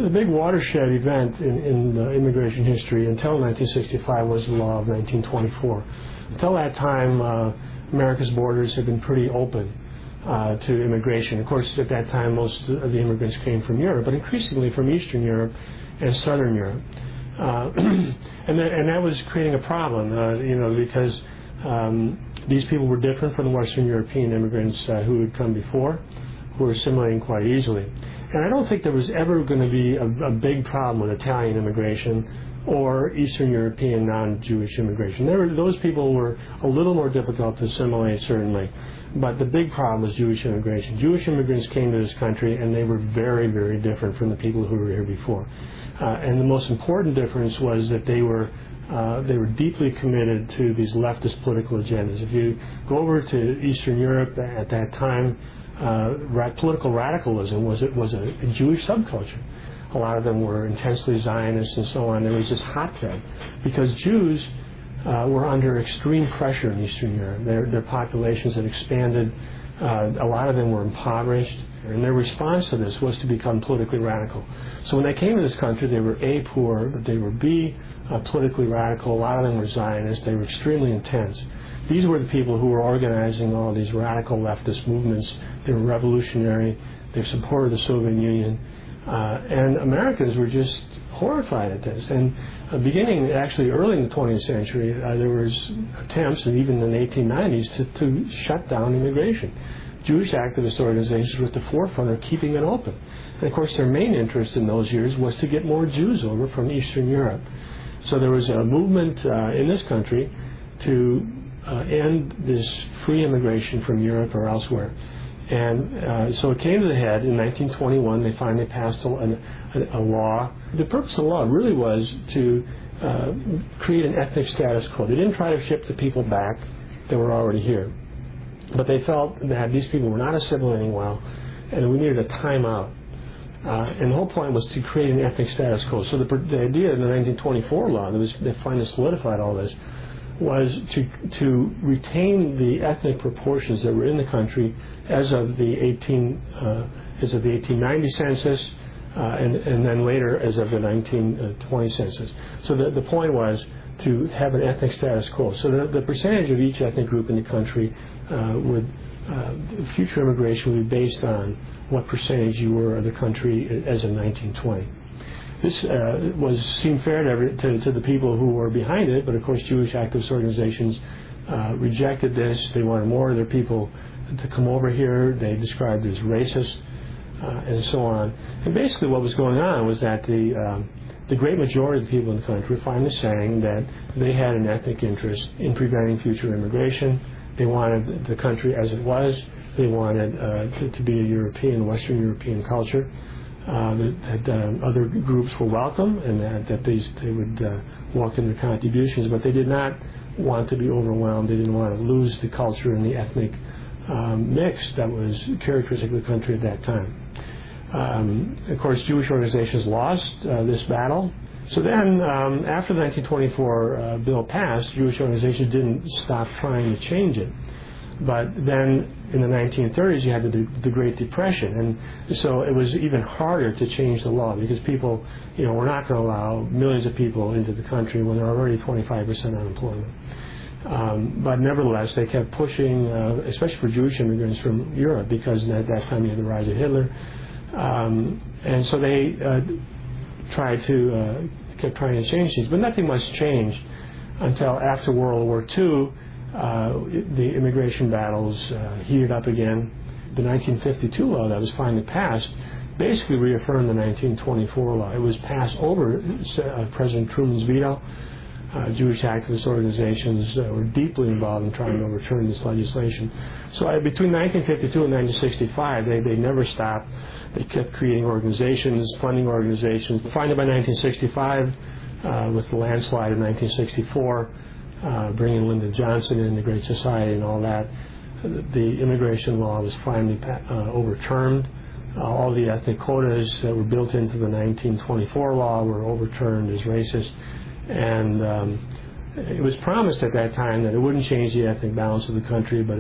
The big watershed event in immigration history until 1965 was the law of 1924. Until that time, America's borders had been pretty open to immigration. Of course, at that time, most of the immigrants came from Europe, but increasingly from Eastern Europe and Southern Europe. And that was creating a problem, because these people were different from the Western European immigrants who had come before, who were assimilating quite easily. And I don't think there was ever going to be a big problem with Italian immigration or Eastern European non-Jewish immigration. Those people were a little more difficult to assimilate, certainly. But the big problem was Jewish immigration. Jewish immigrants came to this country, and they were very, very different from the people who were here before. And the most important difference was that they were deeply committed to these leftist political agendas. If you go over to Eastern Europe at that time, political radicalism was a Jewish subculture. A lot of them were intensely Zionist and so on. There was this hotbed because Jews were under extreme pressure in Eastern Europe. Their populations had expanded. A lot of them were impoverished, and their response to this was to become politically radical. So when they came to this country, they were A, poor, but they were B, politically radical. A lot of them were Zionists. They were extremely intense. These were the people who were organizing all these radical leftist movements. They were revolutionary. They supported the Soviet Union. And Americans were just horrified at this. And beginning actually early in the 20th century, there was attempts, and even in the 1890s, to shut down immigration. Jewish activist organizations were at the forefront of keeping it open. And of course, their main interest in those years was to get more Jews over from Eastern Europe. So there was a movement in this country to end this free immigration from Europe or elsewhere. And so it came to the head in 1921. They finally passed a law. The purpose of the law really was to create an ethnic status quo. They didn't try to ship the people back that were already here. But they felt that these people were not assimilating well, and we needed a timeout. And the whole point was to create an ethnic status quo. So the idea in the 1924 law, that finally solidified all this, was to retain the ethnic proportions that were in the country as of the 1890 census, and then later as of the 1920 census. So the point was to have an ethnic status quo. So the percentage of each ethnic group in the country future immigration would be based on what percentage you were of the country as of 1920. This seemed fair to the people who were behind it, but of course Jewish activist organizations rejected this. They wanted more of their people to come over here. They described it as racist and so on. And basically what was going on was that the great majority of the people in the country were finally saying that they had an ethnic interest in preventing future immigration. They wanted the country as it was. They wanted to be a European, Western European culture. That other groups were welcome, and that they would welcome their contributions, but they did not want to be overwhelmed. They didn't want to lose the culture and the ethnic mix that was characteristic of the country at that time. Of course, Jewish organizations lost this battle. So then, after the 1924 bill passed, Jewish organizations didn't stop trying to change it. But then in the 1930s, you had the Great Depression, and so it was even harder to change the law because people, were not going to allow millions of people into the country when there were already 25% unemployment. But nevertheless, they kept pushing, especially for Jewish immigrants from Europe, because at that time you had the rise of Hitler, and so they kept trying to change things. But nothing much changed until after World War II. The immigration battles heated up again. The 1952 law that was finally passed basically reaffirmed the 1924 law. It was passed over President Truman's veto. Jewish activist organizations were deeply involved in trying to overturn this legislation. So between 1952 and 1965, they never stopped. They kept creating organizations, funding organizations. Finally, by 1965, with the landslide of 1964, bringing Lyndon Johnson in, the Great Society and all that, the immigration law was finally overturned. All the ethnic quotas that were built into the 1924 law were overturned as racist, and it was promised at that time that it wouldn't change the ethnic balance of the country, but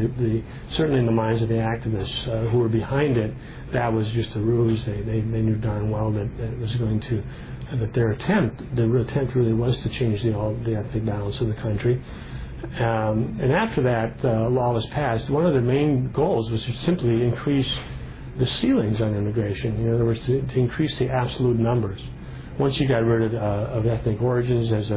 certainly in the minds of the activists who were behind it, that was just a ruse. They knew darn well that it was going to, that their attempt, the real attempt really was to change the ethnic balance of the country. And after that law was passed, one of the main goals was to simply increase the ceilings on immigration. In other words, to increase the absolute numbers. Once you got rid of ethnic origins as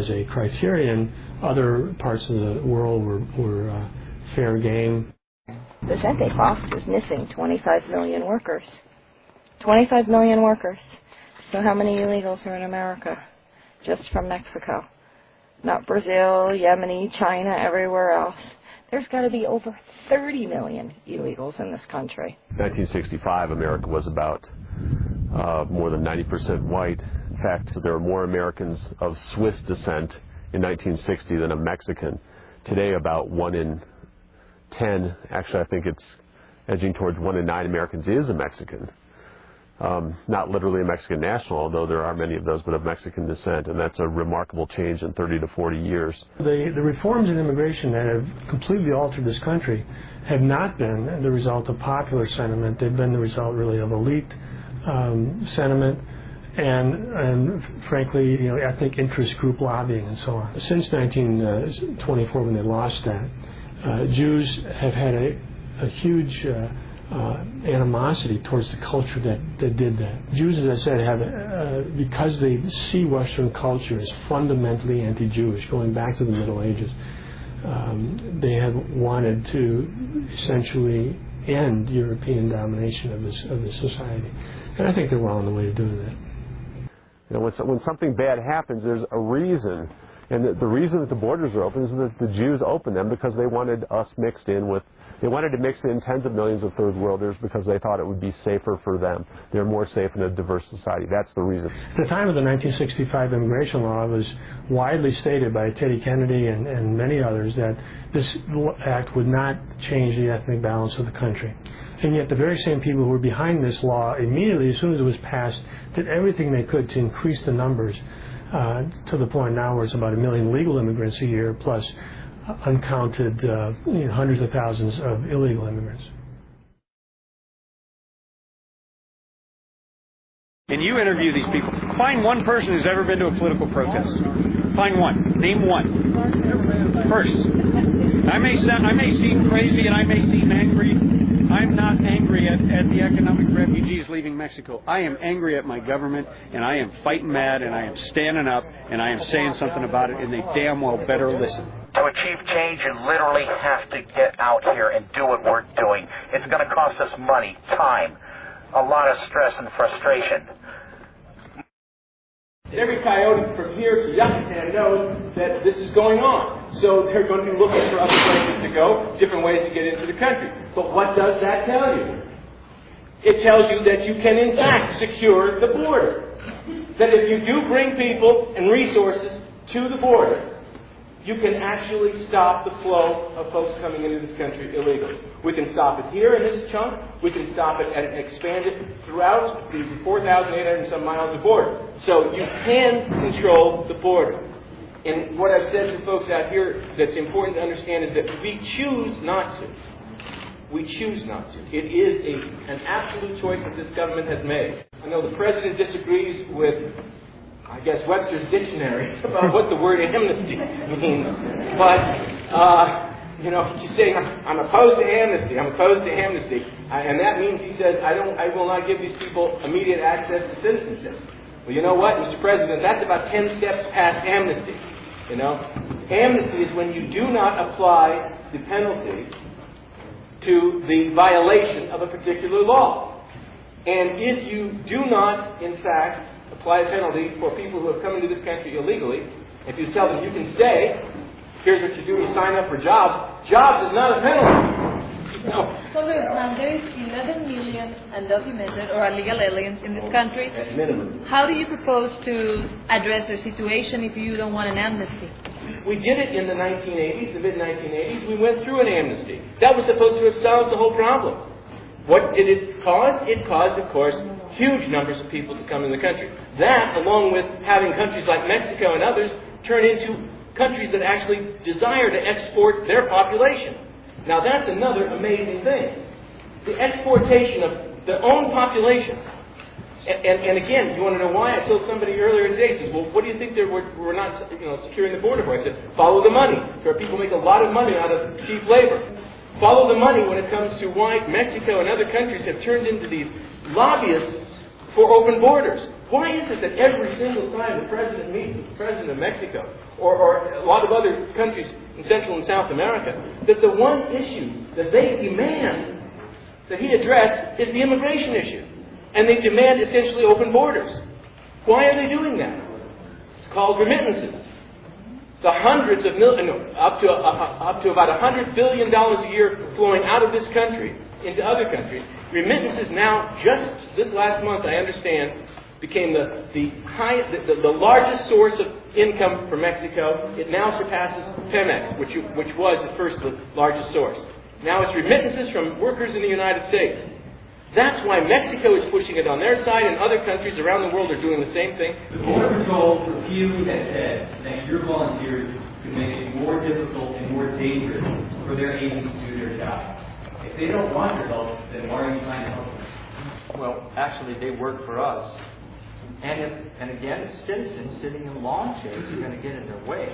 a criterion, other parts of the world were fair game. Vicente Fox is missing 25 million workers. 25 million workers. So how many illegals are in America? Just from Mexico. Not Brazil, Yemeni, China, everywhere else. There's got to be over 30 million illegals in this country. 1965, America was about more than 90% white. In fact, there were more Americans of Swiss descent in 1960 than of Mexican. Today, about 1 in 10, actually I think it's edging towards 1 in 9 Americans is a Mexican. Not literally a Mexican national, although there are many of those, but of Mexican descent, and that's a remarkable change in 30 to 40 years. The reforms in immigration that have completely altered this country have not been the result of popular sentiment. They've been the result, really, of elite sentiment and frankly, ethnic interest group lobbying and so on. Since 1924, when they lost that, Jews have had a huge animosity towards the culture that did that. Jews, as I said, have because they see Western culture as fundamentally anti-Jewish, going back to the Middle Ages. They have wanted to essentially end European domination of this society, and I think they're well on the way to doing that. When something bad happens, there's a reason, and the reason that the borders are open is that the Jews opened them because they wanted us mixed in with. They wanted to mix in tens of millions of third worlders because they thought it would be safer for them. They're more safe in a diverse society. That's the reason. At the time of the 1965 immigration law, it was widely stated by Teddy Kennedy and many others that this act would not change the ethnic balance of the country. And yet the very same people who were behind this law immediately, as soon as it was passed, did everything they could to increase the numbers to the point now where it's about 1 million legal immigrants a year plus uncounted hundreds of thousands of illegal immigrants. And you interview these people. Find one person who's ever been to a political protest. Find one. Name one. First. I may seem crazy and I may seem angry. I'm not angry at the economic refugees leaving Mexico. I am angry at my government, and I am fighting mad, and I am standing up, and I am saying something about it, and they damn well better listen. To achieve change, you literally have to get out here and do what we're doing. It's going to cost us money, time, a lot of stress and frustration. Every coyote from here to Yucatan knows that this is going on. So they're going to be looking for other places to go, different ways to get into the country. But what does that tell you? It tells you that you can, in fact, secure the border. That if you do bring people and resources to the border, you can actually stop the flow of folks coming into this country illegally. We can stop it here in this chunk. We can stop it and expand it throughout the 4,800 and some miles of border. So you can control the border. And what I've said to folks out here that's important to understand is that we choose not to. We choose not to. It is an absolute choice that this government has made. I know the President disagrees with, I guess, Webster's dictionary about what the word amnesty means. But, he's saying, I'm opposed to amnesty. I'm opposed to amnesty. And that means, he says, I will not give these people immediate access to citizenship. Well, you know what, Mr. President, that's about 10 steps past amnesty. Amnesty is when you do not apply the penalty to the violation of a particular law. And if you do not, in fact, apply a penalty for people who have come into this country illegally, if you tell them you can stay, here's what you do, you sign up for jobs. Jobs is not a penalty. No. So there is 11 million undocumented or illegal aliens in this country. At minimum. How do you propose to address their situation if you don't want an amnesty? We did it in the 1980s, the mid-1980s. We went through an amnesty. That was supposed to have solved the whole problem. What did it cause? It caused, of course, huge numbers of people to come in the country. That, along with having countries like Mexico and others, turn into countries that actually desire to export their population. Now that's another amazing thing. The exportation of their own population. And again, you want to know why? I told somebody earlier today, says, well, what do you think we're not securing the border for? I said, follow the money. There are people who make a lot of money out of cheap labor. Follow the money when it comes to why Mexico and other countries have turned into these lobbyists for open borders. Why is it that every single time the president meets with the president of Mexico, or a lot of other countries in Central and South America, that the one issue that they demand that he address is the immigration issue? And they demand essentially open borders. Why are they doing that? It's called remittances. The hundreds of up to about $100 billion a year flowing out of this country into other countries. Remittances now, just this last month, I understand, became the largest source of income for Mexico. It now surpasses Pemex, which was at first the largest source. Now it's remittances from workers in the United States. That's why Mexico is pushing it on their side, and other countries around the world are doing the same thing. The Border Patrol refused and said that your volunteers could make it more difficult and more dangerous for their agents to do their job. If they don't want your help, then why are you trying to help them? Well, actually, they work for us. And again, if citizens sitting in lawn chairs are going to get in their way,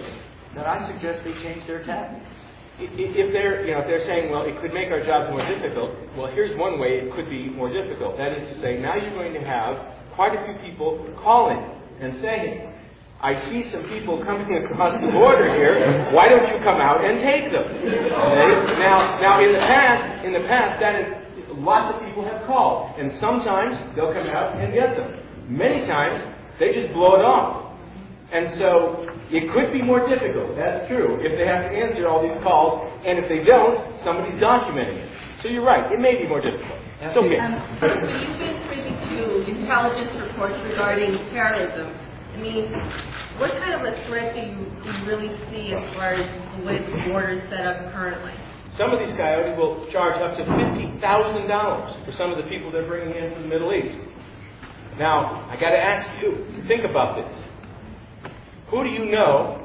then I suggest they change their tactics. If they're saying, well, it could make our jobs more difficult, well, here's one way it could be more difficult. That is to say, now you're going to have quite a few people calling and saying, I see some people coming across the border here. Why don't you come out and take them? Okay? Now, in the past, that is, lots of people have called, and sometimes they'll come out and get them. Many times, they just blow it off. And so, it could be more difficult, that's true, if they have to answer all these calls, and if they don't, somebody's documenting it. So you're right, it may be more difficult. It's okay. You've been privy to intelligence reports regarding terrorism. I mean, what kind of a threat do you really see as far as the way the border is set up currently? Some of these coyotes will charge up to $50,000 for some of the people they're bringing in from the Middle East. Now, I got to ask you to think about this. Who do you know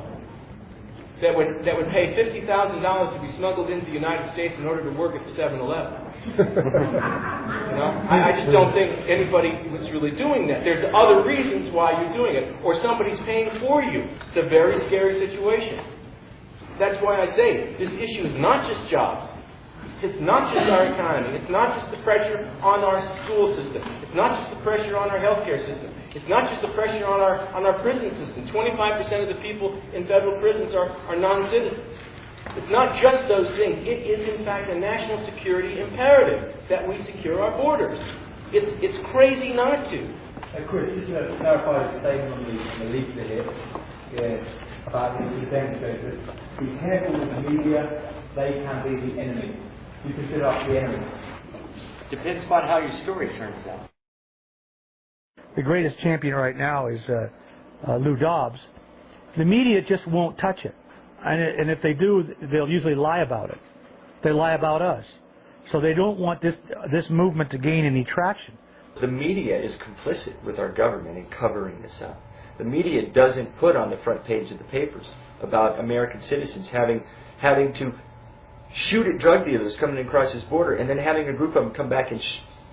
that would pay $50,000 to be smuggled into the United States in order to work at the 7-Eleven? I just don't think anybody was really doing that. There's other reasons why you're doing it, or somebody's paying for you. It's a very scary situation. That's why I say this issue is not just jobs. It's not just our economy. It's not just the pressure on our school system. It's not just the pressure on our healthcare system. It's not just the pressure on our prison system. 25% of the people in federal prisons are non-citizens. It's not just those things. It is, in fact, a national security imperative that we secure our borders. It's crazy not to. Chris, just to clarify the statement on the leaflet here, about the demonstrators. Be careful with the media, they can be the enemy. You consider us the enemy. Depends upon how your story turns out. The greatest champion right now is Lou Dobbs. The media just won't touch it. And if they do, they'll usually lie about it. They lie about us. So they don't want this movement to gain any traction. The media is complicit with our government in covering this up. The media doesn't put on the front page of the papers about American citizens having to shoot at drug dealers coming across his border and then having a group of them come back and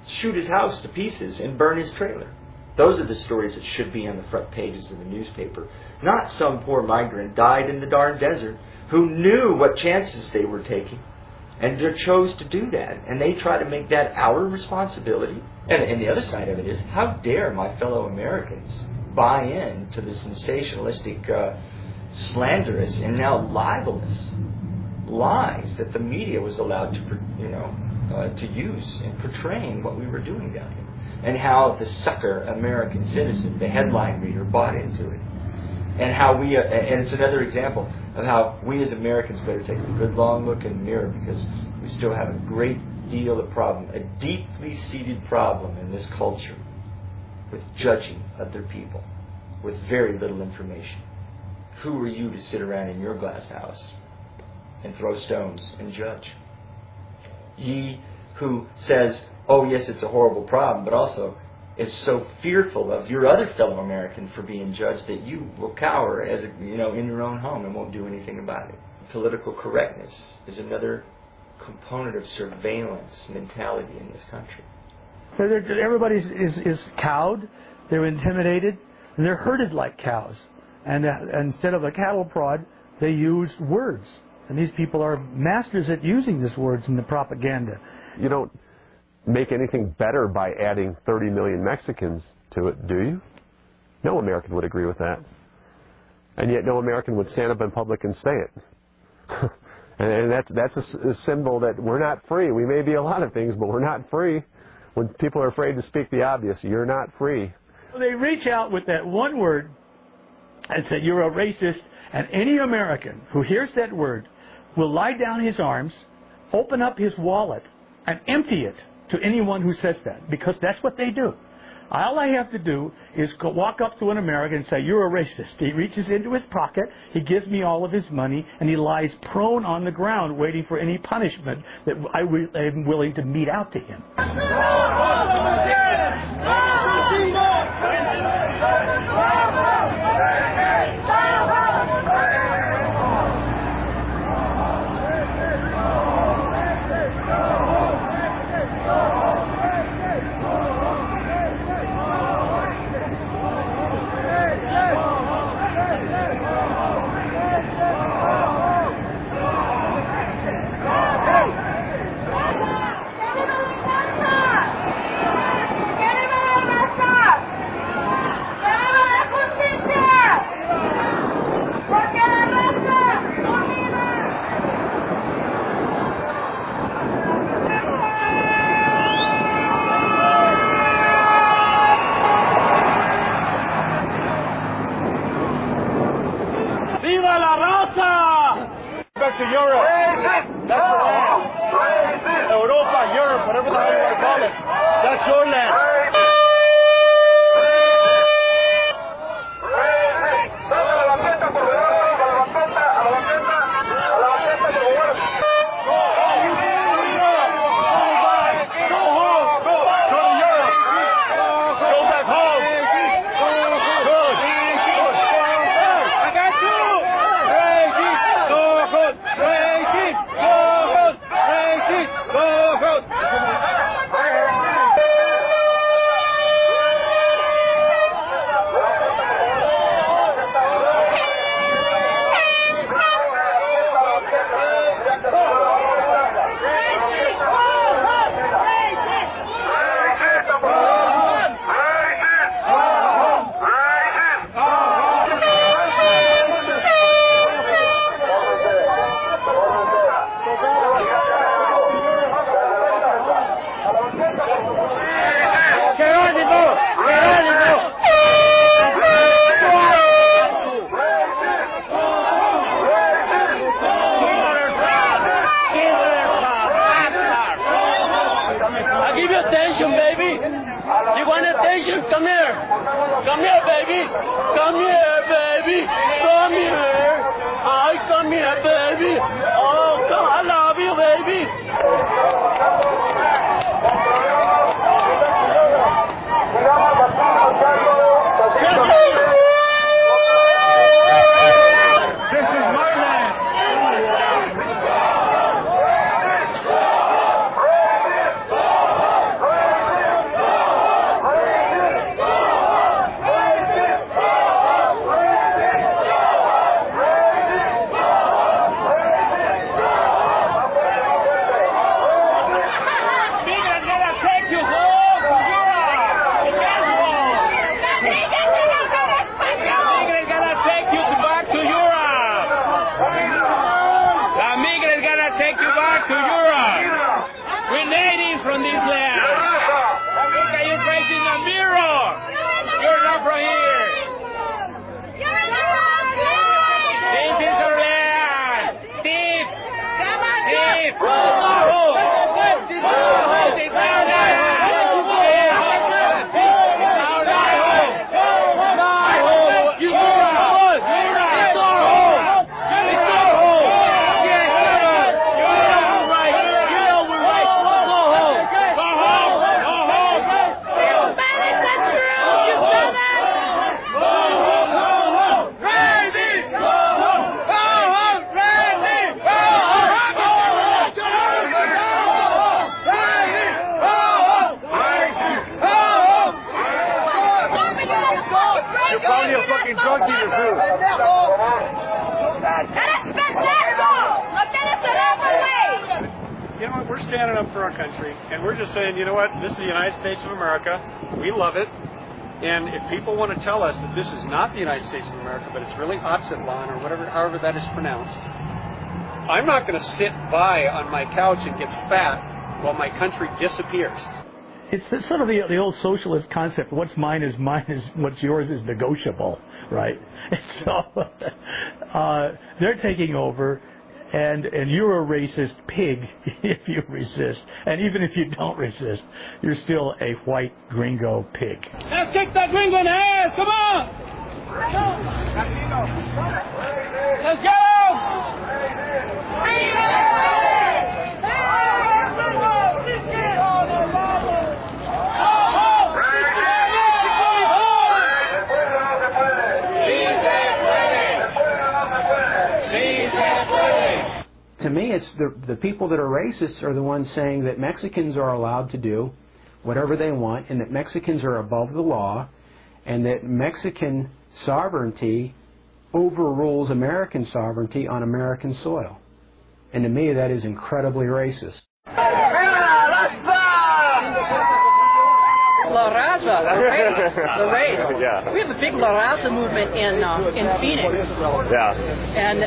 shoot his house to pieces and burn his trailer. Those are the stories that should be on the front pages of the newspaper. Not some poor migrant died in the darn desert who knew what chances they were taking and chose to do that. And they try to make that our responsibility. And the other side of it is, how dare my fellow Americans buy in to the sensationalistic, slanderous, and now libelous lies that the media was allowed to use in portraying what we were doing down here. And how the sucker American citizen, the headline reader, bought into it. And how we, and it's another example of how we as Americans better take a good long look in the mirror, because we still have a great deal of problem, a deeply seated problem in this culture with judging other people with very little information. Who are you to sit around in your glass house and throw stones and judge? Ye who says, oh yes, it's a horrible problem, but also is so fearful of your other fellow American for being judged that you will cower in your own home and won't do anything about it. Political correctness is another component of surveillance mentality in this country. Everybody is cowed, they're intimidated, and they're herded like cows. And instead of a cattle prod, they use words. And these people are masters at using these words in the propaganda. You don't make anything better by adding 30 million Mexicans to it, do you? No American would agree with that. And yet no American would stand up in public and say it. and that's a symbol that we're not free. We may be a lot of things, but we're not free. When people are afraid to speak the obvious, you're not free. They reach out with that one word and say, you're a racist, and any American who hears that word will lie down his arms, open up his wallet, and empty it to anyone who says that, because that's what they do. All I have to do is walk up to an American and say, you're a racist. He reaches into his pocket, he gives me all of his money, and he lies prone on the ground waiting for any punishment that I am willing to mete out to him. To Europe. That's the land. Europa, Europe, whatever the hell you want to call it. That's your land. You know what, we're standing up for our country, and we're just saying, you know what, this is the United States of America, we love it, and if people want to tell us that this is not the United States of America, but it's really Otzitlan, or whatever, however that is pronounced, I'm not going to sit by on my couch and get fat while my country disappears. It's sort of the old socialist concept, what's mine is what's yours is negotiable, right? And so they're taking over, and you're a racist pig if you resist. And even if you don't resist, you're still a white gringo pig. Let's kick that gringo in the ass, come on! Let's go! To me, it's the people that are racists are the ones saying that Mexicans are allowed to do whatever they want, and that Mexicans are above the law, and that Mexican sovereignty overrules American sovereignty on American soil. And to me, that is incredibly racist. La Raza, the race. Yeah. We have a big La Raza movement in Phoenix. Yeah. And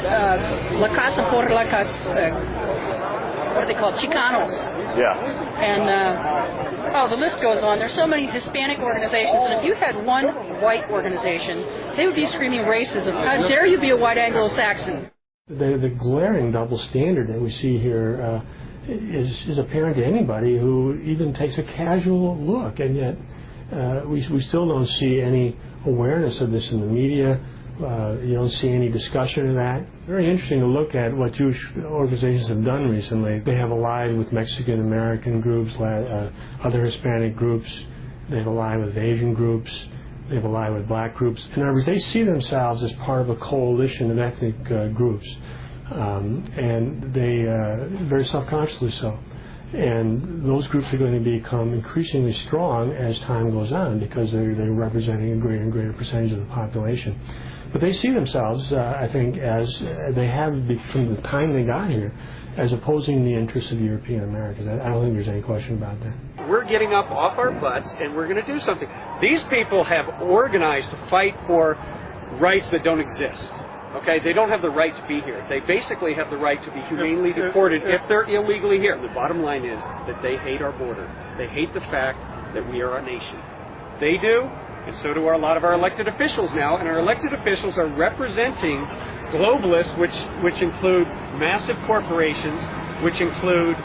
La Casa por la Casa, what are they called? Chicanos. Yeah. And the list goes on. There's so many Hispanic organizations, and if you had one white organization, they would be screaming racism. How dare you be a white Anglo-Saxon? The glaring double standard that we see here is apparent to anybody who even takes a casual look, and yet we still don't see any awareness of this in the media. You don't see any discussion of that. Very interesting to look at what Jewish organizations have done recently. They have allied with Mexican American groups, other Hispanic groups. They've allied with Asian groups. They've allied with black groups. In other words, they see themselves as part of a coalition of ethnic groups. And they very self-consciously so. And those groups are going to become increasingly strong as time goes on because they're representing a greater and greater percentage of the population. But they see themselves, I think, as they have from the time they got here, as opposing the interests of European Americans. I don't think there's any question about that. We're getting up off our butts and we're going to do something. These people have organized to fight for rights that don't exist. Okay, they don't have the right to be here. They basically have the right to be humanely deported if they're illegally here. The bottom line is that they hate our border. They hate the fact that we are a nation. They do, and so do a lot of our elected officials now. And our elected officials are representing globalists, which include massive corporations, which include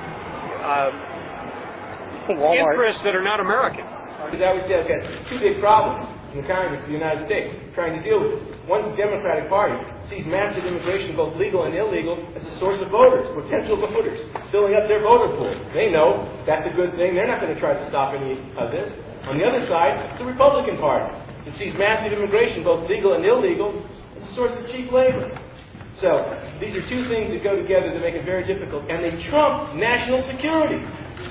interests that are not American. Because I always say I've got two big problems in the Congress of the United States trying to deal with this. One, the Democratic Party sees massive immigration, both legal and illegal, as a source of voters, potential voters, filling up their voter pool. They know that's a good thing. They're not going to try to stop any of this. On the other side, the Republican Party that sees massive immigration, both legal and illegal, as a source of cheap labor. So these are two things that go together that make it very difficult, and they trump national security.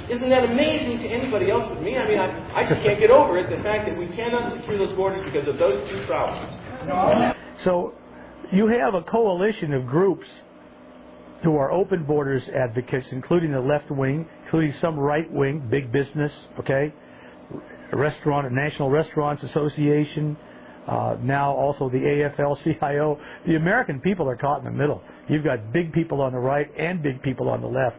Isn't that amazing to anybody else but me? I mean, I just can't get over it, the fact that we cannot secure those borders because of those two problems. So you have a coalition of groups who are open borders advocates, including the left wing, including some right wing, big business, okay, a National Restaurants Association, now also the AFL-CIO. The American people are caught in the middle. You've got big people on the right and big people on the left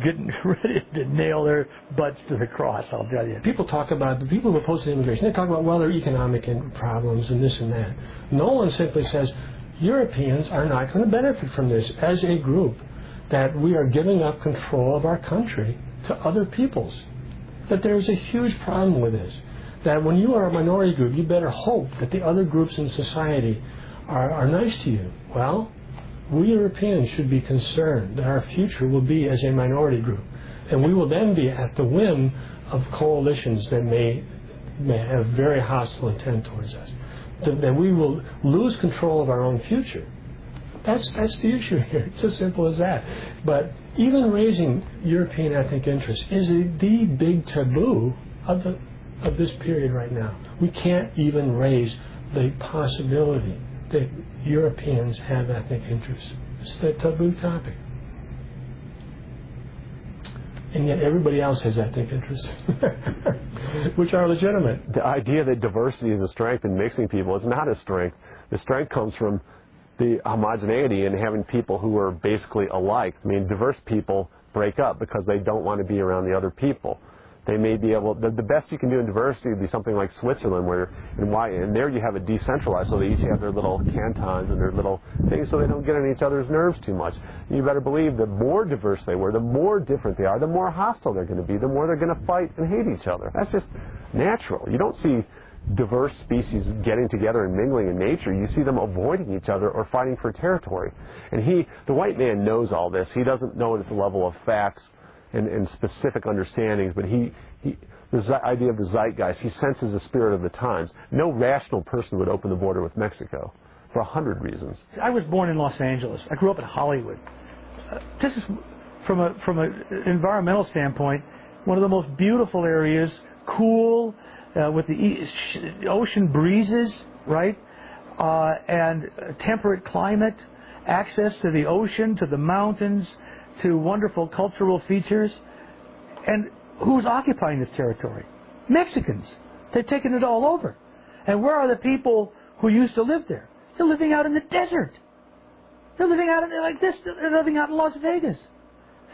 getting ready to nail their butts to the cross, I'll tell you. People talk about, the people who oppose immigration, they talk about, well, there are economic problems and this and that. No one simply says, Europeans are not going to benefit from this as a group, that we are giving up control of our country to other peoples. That there's a huge problem with this. That when you are a minority group, you better hope that the other groups in society are nice to you. Well, we Europeans should be concerned that our future will be as a minority group. And we will then be at the whim of coalitions that may have very hostile intent towards us. That we will lose control of our own future. That's the issue here. It's as simple as that. But even raising European ethnic interests is the big taboo of this period right now. We can't even raise the possibility that Europeans have ethnic interests. It's a taboo topic. And yet everybody else has ethnic interests, which are legitimate. The idea that diversity is a strength in mixing people is not a strength. The strength comes from the homogeneity and having people who are basically alike. I mean, diverse people break up because they don't want to be around the other people. They may be able, the best you can do in diversity would be something like Switzerland, where and there you have it decentralized, so they each have their little cantons and their little things, so they don't get on each other's nerves too much. You better believe the more diverse they were, the more different they are, the more hostile they're going to be, the more they're going to fight and hate each other. That's just natural. You don't see diverse species getting together and mingling in nature. You see them avoiding each other or fighting for territory. And the white man knows all this. He doesn't know it at the level of facts and specific understandings, but the idea of the zeitgeist, he senses the spirit of the times. No rational person would open the border with Mexico for 100 reasons. I was born in Los Angeles. I grew up in Hollywood. This is, from an environmental standpoint, one of the most beautiful areas, cool, with the ocean breezes, right, and temperate climate, access to the ocean, to the mountains, to wonderful cultural features. And who's occupying this territory? Mexicans. They've taken it all over. And where are the people who used to live there? They're living out in the desert. They're living out like this. They're living out in Las Vegas.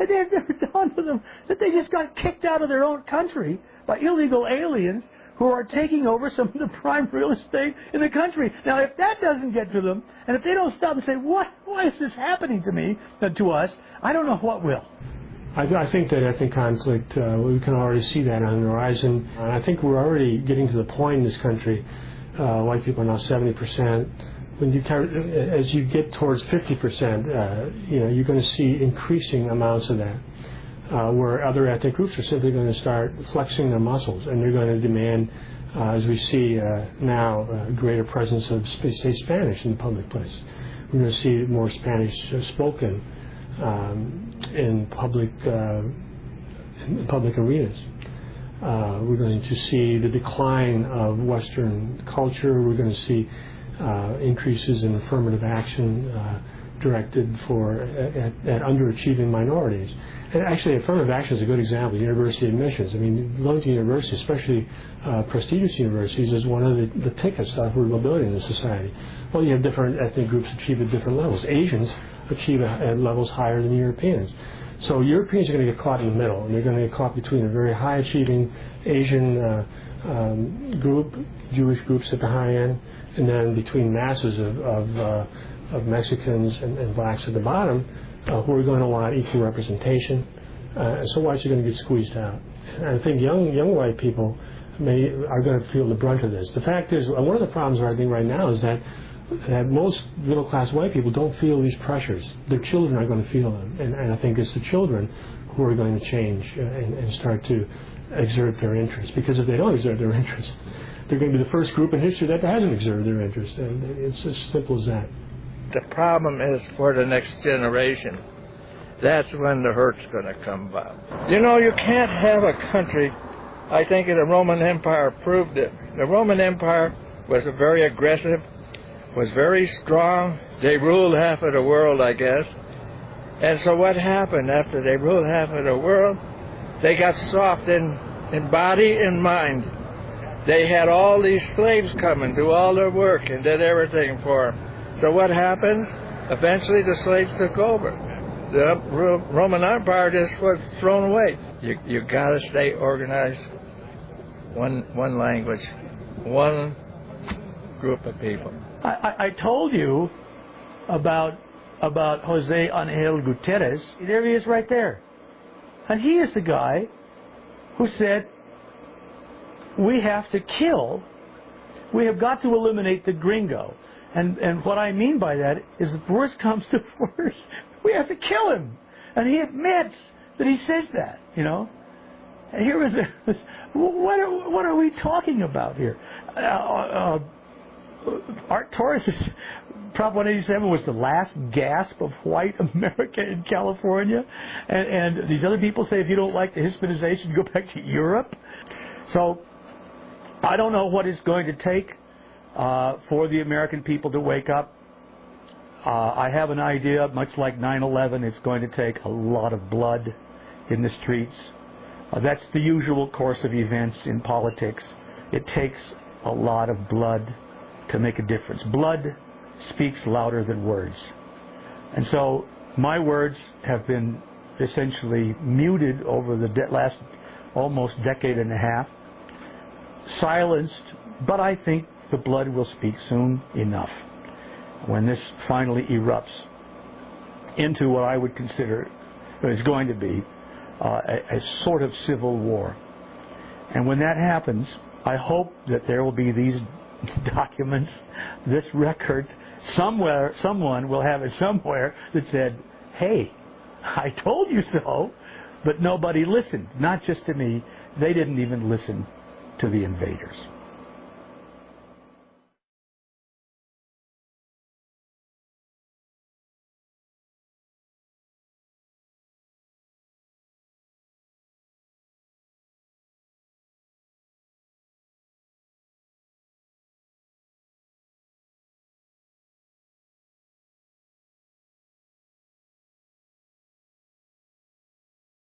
And they've never dawned on them that they just got kicked out of their own country by illegal aliens who are taking over some of the prime real estate in the country. Now, if that doesn't get to them, and if they don't stop and say, why is this happening to me, to us, I don't know what will. I think that ethnic conflict, we can already see that on the horizon. I think we're already getting to the point in this country, white people are now 70%. As you get towards 50%, you're going to see increasing amounts of that. Where other ethnic groups are simply going to start flexing their muscles, and they're going to demand, as we see now, a greater presence of, say, Spanish in the public place. We're going to see more Spanish spoken in public arenas. We're going to see the decline of Western culture. We're going to see increases in affirmative action directed at underachieving minorities. And actually, affirmative action is a good example. University admissions. I mean, going to university, especially prestigious universities, is one of the tickets for mobility in the society. Well, you have different ethnic groups achieve at different levels. Asians achieve at levels higher than Europeans. So Europeans are going to get caught in the middle, and they're going to get caught between a very high-achieving Asian group, Jewish groups at the high end, and then between masses of Mexicans and blacks at the bottom, who are going to want equal representation. So whites are going to get squeezed out. And I think young white people are going to feel the brunt of this. The fact is, one of the problems I think right now is that most middle-class white people don't feel these pressures. Their children are going to feel them. And I think it's the children who are going to change and start to exert their interest. Because if they don't exert their interest, they're going to be the first group in history that hasn't exerted their interest. And it's as simple as that. The problem is for the next generation. That's when the hurt's going to come about. You know, you can't have a country, I think the Roman Empire proved it. The Roman Empire was very aggressive, was very strong. They ruled half of the world, I guess. And so what happened after they ruled half of the world? They got soft in body and mind. They had all these slaves come and do all their work and did everything for them. So what happens? Eventually the slaves took over. The Roman Empire just was thrown away. You got to stay organized. One language, one group of people. I told you about Jose Angel Gutierrez. There he is right there. And he is the guy who said, we have to kill, we have got to eliminate the gringo. And what I mean by that is if worse comes to worse, we have to kill him. And he admits that he says that, you know. And here is what are we talking about here? Art Torres's Prop 187 was the last gasp of white America in California. And these other people say if you don't like the Hispanization, you go back to Europe. So I don't know what it's going to take for the American people to wake up. I have an idea, much like 9/11, it's going to take a lot of blood in the streets. That's the usual course of events in politics. It takes a lot of blood to make a difference. Blood speaks louder than words. And so my words have been essentially muted over the last almost decade and a half, silenced, but I think the blood will speak soon enough when this finally erupts into what I would consider is going to be a sort of civil war. And when that happens, I hope that there will be these documents, this record, somewhere, someone will have it somewhere that said, hey, I told you so, but nobody listened. Not just to me, they didn't even listen to the invaders.